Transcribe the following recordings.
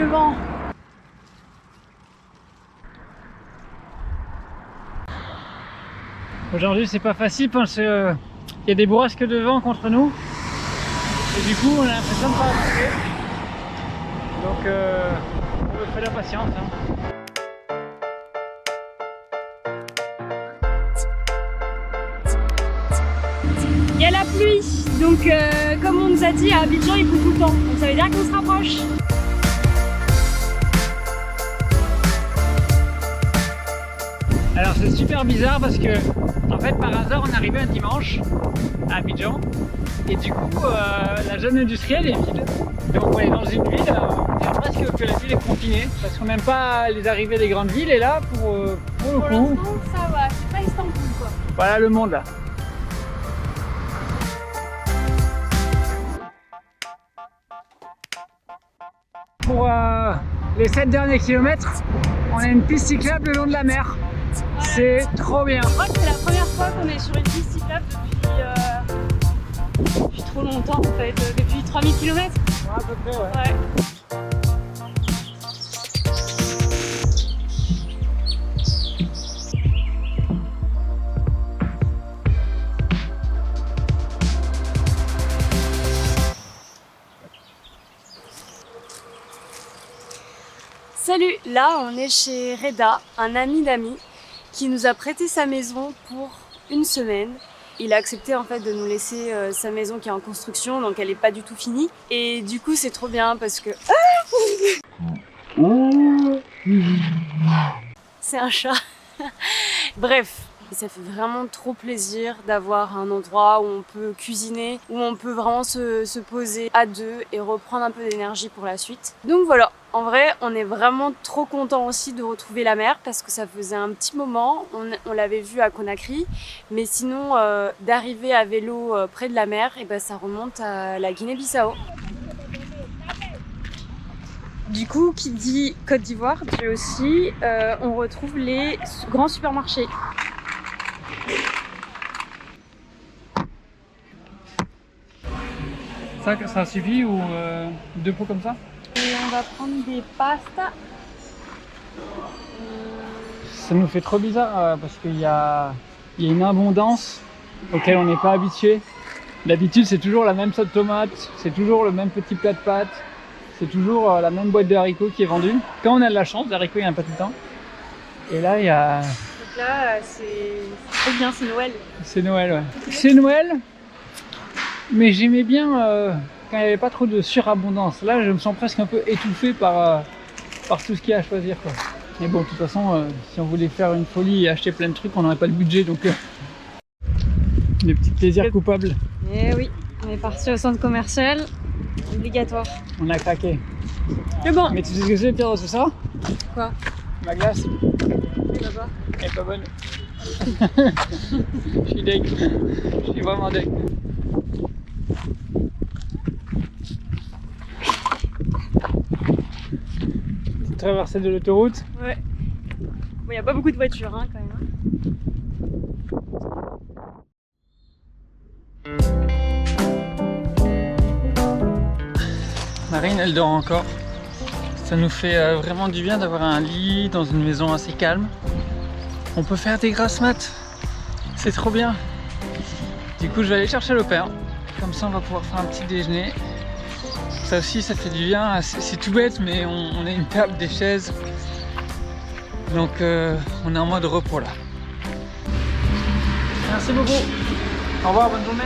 le vent. Aujourd'hui c'est pas facile parce qu'il y a des bourrasques de vent contre nous. Et du coup on a l'impression de pas avancer. Donc on me fait la patience. Hein. Il y a la pluie, donc comme on nous a dit à Abidjan il pleut tout le temps, donc ça veut dire qu'on se rapproche. Alors c'est super bizarre parce que en fait par hasard on est arrivé un dimanche à Abidjan et du coup la zone industrielle est vide. Donc on est dans une ville, on dirait presque que la ville est confinée parce qu'on n'aime pas les arrivées des grandes villes et là pour le Pour coup, l'instant ça va, c'est pas Istanbul quoi. voilà le monde là. Pour les 7 derniers kilomètres, on a une piste cyclable le long de la mer. C'est trop bien. Je crois que c'est la première fois qu'on est sur une piste cyclable depuis trop longtemps en fait, depuis 3000 km. À peu près, ouais. Salut, là on est chez Reda, un ami d'amis qui nous a prêté sa maison pour une semaine. Il a accepté en fait de nous laisser sa maison qui est en construction, donc elle est pas du tout finie. Et du coup c'est trop bien parce que... C'est un chat. Bref. Et ça fait vraiment trop plaisir d'avoir un endroit où on peut cuisiner, où on peut vraiment se poser à deux et reprendre un peu d'énergie pour la suite. Donc voilà, en vrai, on est vraiment trop content aussi de retrouver la mer parce que ça faisait un petit moment, on l'avait vu à Conakry, mais sinon d'arriver à vélo près de la mer, et ben, ça remonte à la Guinée-Bissau. Du coup, qui dit Côte d'Ivoire, dit aussi on retrouve les grands supermarchés. Ça suffit ou 2 pots comme ça? Et on va prendre des pastas. Ça nous fait trop bizarre parce qu'il y a une abondance auquel on n'est pas habitué. D'habitude c'est toujours la même sauce de tomate, c'est toujours le même petit plat de pâtes, c'est toujours la même boîte de haricots qui est vendue. Quand on a de la chance, les haricots il y en a pas tout le temps. Et là il y a... Donc là c'est trop bien, c'est Noël. C'est Noël, ouais. C'est Noël, mais j'aimais bien quand il n'y avait pas trop de surabondance. Là je me sens presque un peu étouffé par tout ce qu'il y a à choisir, quoi. Mais bon, de toute façon, si on voulait faire une folie et acheter plein de trucs, on n'aurait pas le budget, donc des petits plaisirs coupables. Eh oui, on est parti au centre commercial, obligatoire. On a craqué. Mais bon. Mais tu sais ce que c'est, Pierre, de tout ça? Quoi? Ma glace. Là-bas. Elle est pas bonne. Je suis deg. Je suis vraiment deg. Petite traversée de l'autoroute. Ouais. Bon, il n'y a pas beaucoup de voitures hein, quand même. Marine, elle dort encore. Ça nous fait vraiment du bien d'avoir un lit dans une maison assez calme. On peut faire des grasses mat. C'est trop bien. Du coup, je vais aller chercher le père. Comme ça, on va pouvoir faire un petit déjeuner. Ça aussi, ça fait du bien. C'est tout bête, mais on a une table, des chaises. Donc, on est en mode repos là. Merci beaucoup. Au revoir, bonne journée.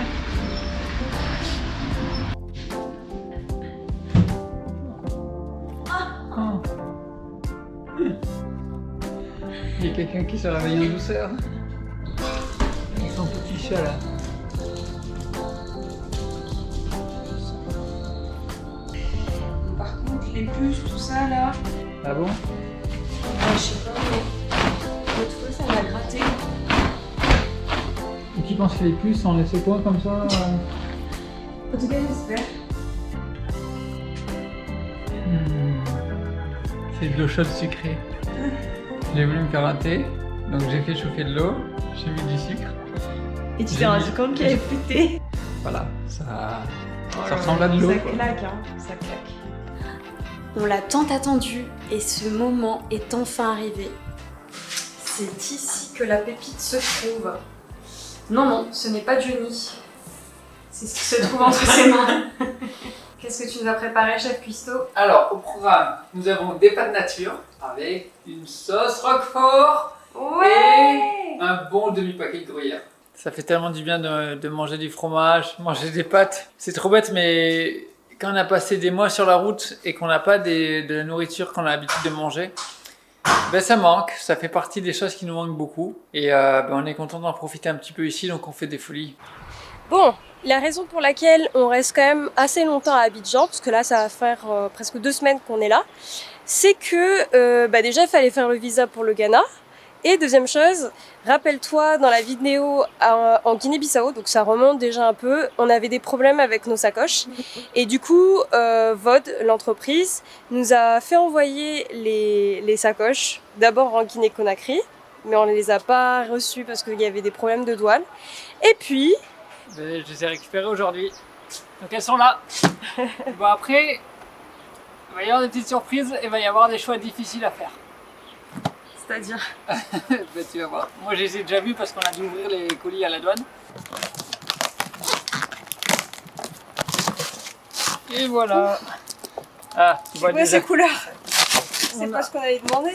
Il y a quelqu'un qui se réveille en douceur. Son petit chat là. Par contre, les puces, tout ça là. Ah bon? Je sais pas, mais l'autre fois ça m'a gratté. Et tu penses que les puces sont laissées quoi comme ça? En tout cas, j'espère. C'est de l'eau chaude sucrée. J'ai voulu me faire un thé, donc j'ai fait chauffer de l'eau, j'ai mis du sucre. Et tu t'es rendu compte qu'il n'y avait plus de thé? Voilà, ça ressemble à de l'eau. Ça claque, hein, ça claque. On l'a tant attendu et ce moment est enfin arrivé. C'est ici que la pépite se trouve. Non, ce n'est pas Johnny. C'est ce qui se trouve entre ses mains. Qu'est-ce que tu nous as préparé, chef Cuisto? Alors, au programme, nous avons des pâtes nature avec une sauce roquefort et un bon demi-paquet de gruyère. Ça fait tellement du bien de manger du fromage, manger des pâtes. C'est trop bête, mais quand on a passé des mois sur la route et qu'on n'a pas de la nourriture qu'on a l'habitude de manger, ben ça manque, ça fait partie des choses qui nous manquent beaucoup. Et on est content d'en profiter un petit peu ici, donc on fait des folies. Bon, la raison pour laquelle on reste quand même assez longtemps à Abidjan, parce que là ça va faire presque 2 semaines qu'on est là, c'est que déjà il fallait faire le visa pour le Ghana. Et deuxième chose, rappelle-toi dans la vidéo en Guinée-Bissau, donc ça remonte déjà un peu, on avait des problèmes avec nos sacoches. Et du coup, VOD, l'entreprise, nous a fait envoyer les sacoches, d'abord en Guinée-Conakry, mais on ne les a pas reçues parce qu'il y avait des problèmes de douane. Et puis... Je les ai récupérées aujourd'hui, donc elles sont là. Bon après, il va y avoir des petites surprises et il va y avoir des choix difficiles à faire. C'est-à-dire Tu vas voir. Moi je les ai déjà vus parce qu'on a dû ouvrir les colis à la douane. Et voilà. Ah, tu vois ces couleurs? C'est pas ce qu'on avait demandé.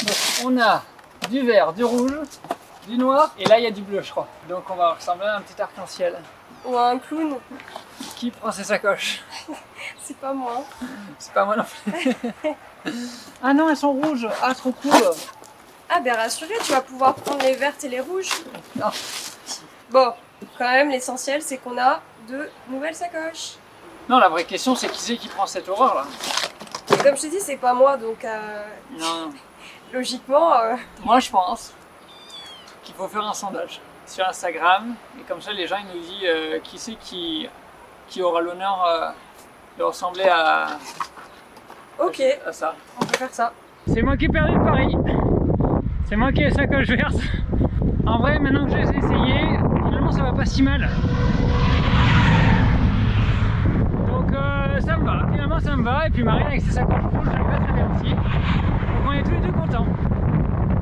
Donc, on a du vert, du rouge, du noir et là il y a du bleu je crois. Donc on va ressembler à un petit arc-en-ciel. Ou un clown. Qui prend ses sacoches? C'est pas moi. C'est pas moi non plus. Ah non, elles sont rouges. Ah, trop cool. Ah ben rassuré, tu vas pouvoir prendre les vertes et les rouges. Non. Bon, quand même l'essentiel c'est qu'on a de nouvelles sacoches. Non, la vraie question c'est qui c'est qui prend cette horreur là? Et comme je te dis, c'est pas moi donc non. Logiquement... Moi je pense qu'il faut faire un sondage sur Instagram et comme ça les gens ils nous disent qui c'est qui aura l'honneur de ressembler à ça. On peut faire ça. C'est moi qui ai perdu le pari. C'est moi qui ai la sacoche verte. En vrai, maintenant que je les ai essayées, finalement ça va pas si mal. Donc ça me va, finalement ça me va. Et puis Marine avec ses sacoches rouges, elle va très bien aussi. Donc on est tous les deux contents.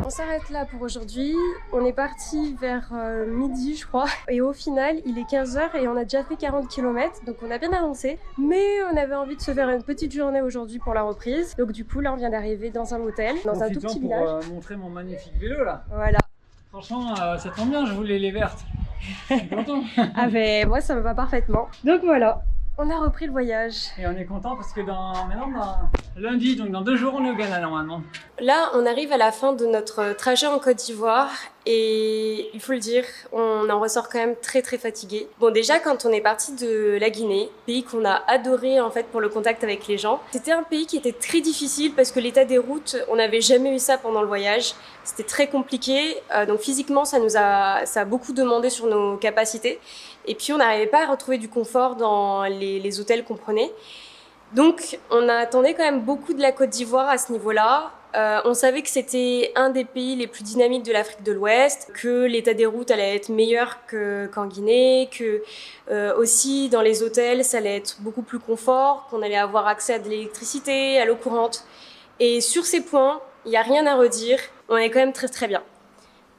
On s'arrête là pour aujourd'hui. On est parti vers midi je crois. Et au final il est 15h et on a déjà fait 40 km. Donc on a bien avancé. Mais on avait envie de se faire une petite journée aujourd'hui pour la reprise. Donc du coup là on vient d'arriver dans un hôtel, dans un tout petit village. Pour montrer mon magnifique vélo là. Voilà. Franchement ça tombe bien, je voulais les vertes. Je suis content. Ah ben moi ça me va parfaitement. Donc voilà. On a repris le voyage. Et on est content parce que lundi, donc dans 2 jours, on est au Ghana normalement. Là, on arrive à la fin de notre trajet en Côte d'Ivoire et il faut le dire, on en ressort quand même très très fatigué. Bon, déjà quand on est parti de la Guinée, pays qu'on a adoré en fait pour le contact avec les gens, c'était un pays qui était très difficile parce que l'état des routes, on n'avait jamais eu ça pendant le voyage. C'était très compliqué, donc physiquement ça a beaucoup demandé sur nos capacités. Et puis on n'arrivait pas à retrouver du confort dans les hôtels qu'on prenait. Donc on attendait quand même beaucoup de la Côte d'Ivoire à ce niveau-là. On savait que c'était un des pays les plus dynamiques de l'Afrique de l'Ouest, que l'état des routes allait être meilleur qu'en Guinée, que aussi dans les hôtels ça allait être beaucoup plus confort, qu'on allait avoir accès à de l'électricité, à l'eau courante. Et sur ces points, il n'y a rien à redire, on est quand même très très bien.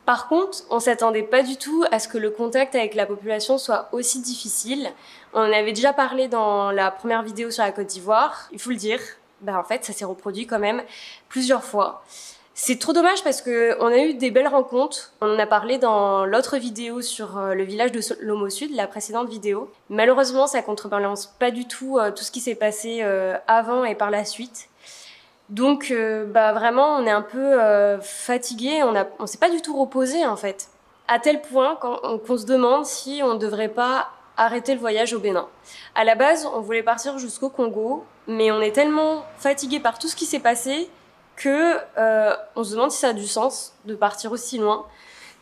Par contre, on s'attendait pas du tout à ce que le contact avec la population soit aussi difficile. On en avait déjà parlé dans la première vidéo sur la Côte d'Ivoire. Il faut le dire, en fait, ça s'est reproduit quand même plusieurs fois. C'est trop dommage parce qu'on a eu des belles rencontres. On en a parlé dans l'autre vidéo sur le village de Lomo Sud, la précédente vidéo. Malheureusement, ça contrebalance pas du tout tout ce qui s'est passé avant et par la suite. Donc vraiment on est un peu fatigué, on s'est pas du tout reposé en fait. À tel point qu'on se demande si on devrait pas arrêter le voyage au Bénin. À la base on voulait partir jusqu'au Congo, mais on est tellement fatigué par tout ce qui s'est passé que on se demande si ça a du sens de partir aussi loin.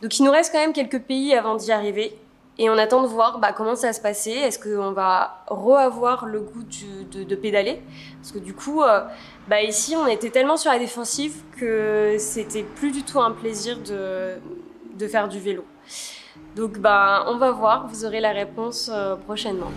Donc il nous reste quand même quelques pays avant d'y arriver. Et on attend de voir comment ça va se passer. Est-ce qu'on va re-avoir le goût de pédaler? Parce que du coup, ici, on était tellement sur la défensive que c'était plus du tout un plaisir de faire du vélo. Donc on va voir, vous aurez la réponse prochainement.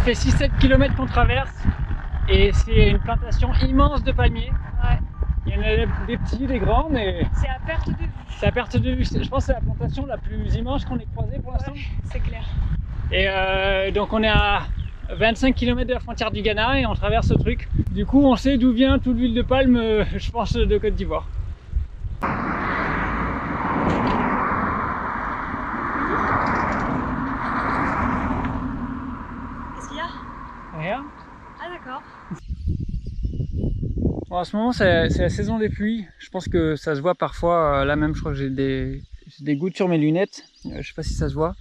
fait 6-7 km qu'on traverse et c'est une plantation immense de palmiers. Ouais. Il y en a des petits, des grands, mais C'est à perte de vue. c'est à perte de vue. Je pense que c'est la plantation la plus immense qu'on ait croisée pour l'instant. Ouais, c'est clair. Et donc on est à 25 km de la frontière du Ghana et on traverse ce truc. Du coup on sait d'où vient toute l'huile de palme, je pense, de Côte d'Ivoire. Qu'est-ce qu'il y a? Rien. Ah d'accord. Bon, en ce moment c'est la saison des pluies. Je pense que ça se voit parfois. Là même je crois que j'ai des gouttes sur mes lunettes. Je sais pas si ça se voit.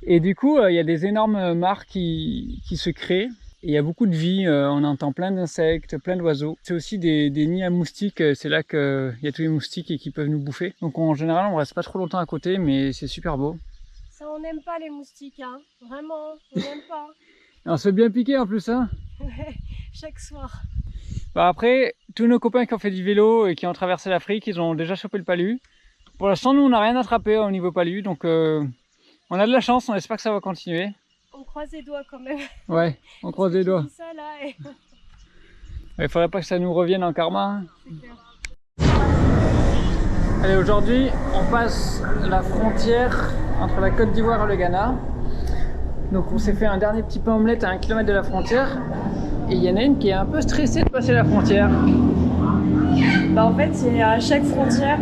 Et du coup il y a des énormes mares qui se créent. Et il y a beaucoup de vie, on entend plein d'insectes, plein d'oiseaux. C'est aussi des nids à moustiques, c'est là qu'il y a tous les moustiques et qui peuvent nous bouffer. Donc en général on reste pas trop longtemps à côté, mais c'est super beau. Ça on n'aime pas les moustiques, hein. Vraiment, on n'aime pas. Et on se fait bien piquer en plus, hein. Ouais, chaque soir. Bah après, tous nos copains qui ont fait du vélo et qui ont traversé l'Afrique, ils ont déjà chopé le palu. Pour l'instant nous on n'a rien attrapé au niveau palu, donc on a de la chance, on espère que ça va continuer. On croise les doigts quand même. Ouais, on croise les doigts. Ça, là, et... Il faudrait pas que ça nous revienne en karma, hein. C'est clair. Allez, aujourd'hui, on passe la frontière entre la Côte d'Ivoire et le Ghana. Donc on s'est fait un dernier petit pain omelette à 1 km de la frontière. Et il y en a une qui est un peu stressée de passer la frontière. Bah en fait, c'est à chaque frontière,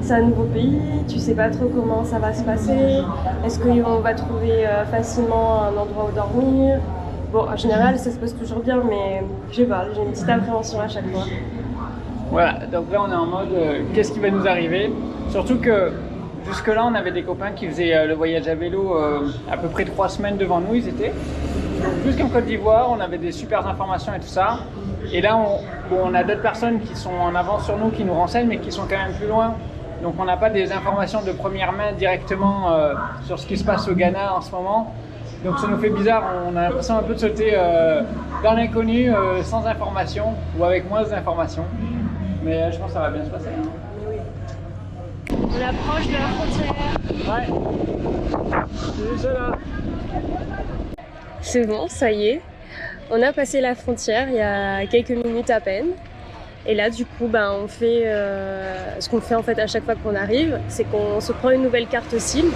c'est un nouveau pays, tu sais pas trop comment ça va se passer. Est-ce qu'on va trouver facilement un endroit où dormir? Bon, en général, ça se passe toujours bien, mais je sais pas, j'ai une petite appréhension à chaque fois. Voilà, donc là on est en mode qu'est-ce qui va nous arriver? Surtout que jusque là on avait des copains qui faisaient le voyage à vélo à peu près 3 semaines devant nous, ils étaient. Jusqu'en Côte d'Ivoire, on avait des super informations et tout ça. Et là on a d'autres personnes qui sont en avance sur nous, qui nous renseignent, mais qui sont quand même plus loin. Donc on n'a pas des informations de première main directement sur ce qui se passe au Ghana en ce moment. Donc ça nous fait bizarre, on a l'impression un peu de sauter dans l'inconnu sans information ou avec moins d'informations. Mais je pense que ça va bien se passer. Hein. On approche de la frontière. Ouais, c'est déjà là. C'est bon, ça y est. On a passé la frontière il y a quelques minutes à peine. Et là, du coup, on fait ce qu'on fait en fait à chaque fois qu'on arrive, c'est qu'on se prend une nouvelle carte SIM.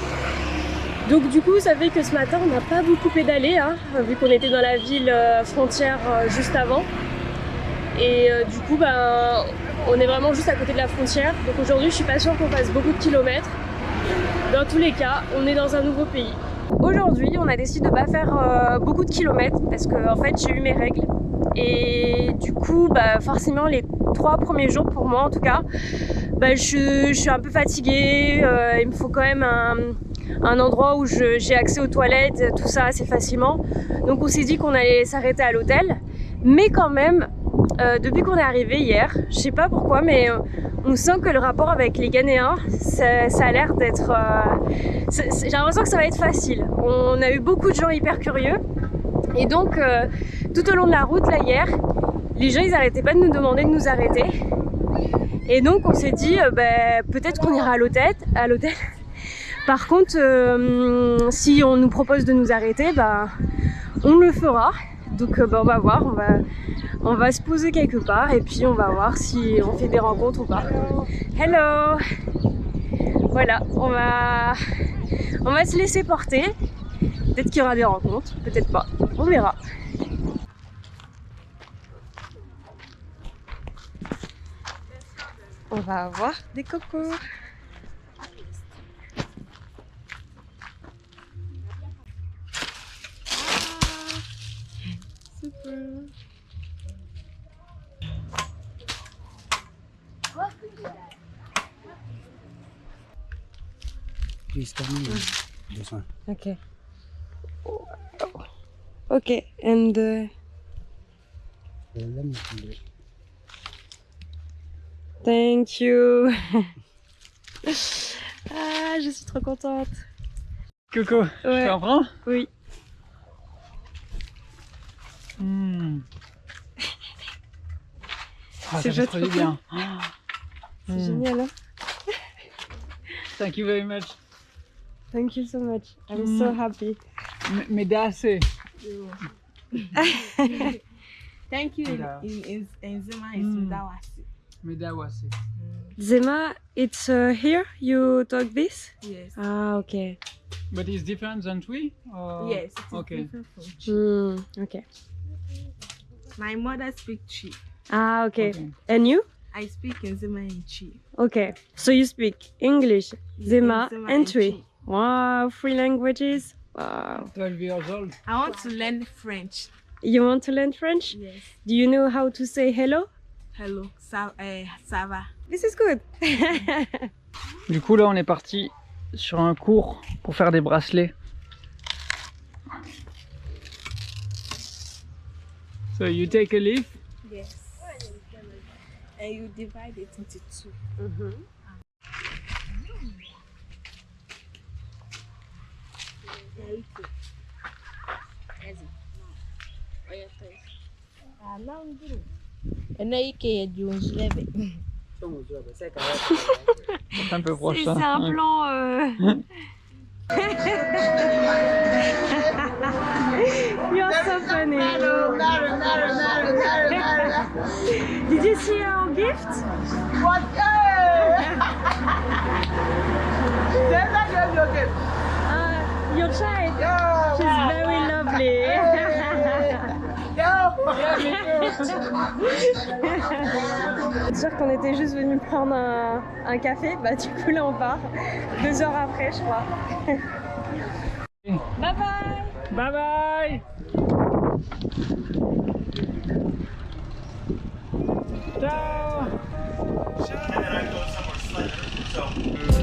Donc du coup, ça fait que ce matin, on n'a pas beaucoup pédalé, hein, vu qu'on était dans la ville frontière juste avant. Et du coup, on est vraiment juste à côté de la frontière. Donc aujourd'hui, je suis pas sûre qu'on fasse beaucoup de kilomètres. Dans tous les cas, on est dans un nouveau pays. Aujourd'hui, on a décidé de pas faire beaucoup de kilomètres parce que en fait, j'ai eu mes règles. Et du coup, forcément, les 3 premiers jours, pour moi en tout cas, je suis un peu fatiguée. Il me faut quand même un endroit où j'ai accès aux toilettes, tout ça assez facilement. Donc on s'est dit qu'on allait s'arrêter à l'hôtel. Mais quand même, depuis qu'on est arrivé hier, je sais pas pourquoi, mais on sent que le rapport avec les Ghanéens, ça a l'air d'être... j'ai l'impression que ça va être facile. On a eu beaucoup de gens hyper curieux. Et donc, tout au long de la route, là, hier, les gens, ils arrêtaient pas de nous demander de nous arrêter. Et donc, on s'est dit, peut-être qu'on ira à l'hôtel. Par contre, si on nous propose de nous arrêter, on le fera. Donc, on va voir, on va se poser quelque part et puis on va voir si on fait des rencontres ou pas. Hello! Voilà, on va se laisser porter. Peut-être qu'il y aura des rencontres, peut-être pas. On verra. On va avoir des cocos. Super. Please tell me this one. Okay. Okay, and Let me do it. thank you. Ah, je suis trop contente. Coco, Ouais. tu en prends? Oui. Ah, C'est ça fait trop du trop bien. C'est génial, hein? Thank you very much. Thank you so much. I'm so happy. Mais d'assez. Thank you. In Zuma is Medawasi. Medawasi. Zema, it's here you talk this? Yes. Ah, okay. But it's different than Twi? Or... Yes. It is Okay. different from Chi. Okay. My mother speaks Chi. Ah, okay. Okay. And you? I speak in Zuma and Chi. Okay. So you speak English, Zema, Zema and and Twi. Chi. Wow, 3 languages. Wow. 12 years old. I want to learn French. You want to learn French? Yes. Do you know how to say hello? Hello. Ça va. This is good. Du coup là on est parti sur un cours pour faire des bracelets. So you take a leaf. Yes. And you divide it into two. C'est un peu proche C'est ça. un plan. You're so funny. Did you see our gift? Your child. She's very lovely. C'est sûr qu'on était juste venu prendre un café, bah du coup là on part 2 heures après je crois. Bye bye. Bye bye. Ciao.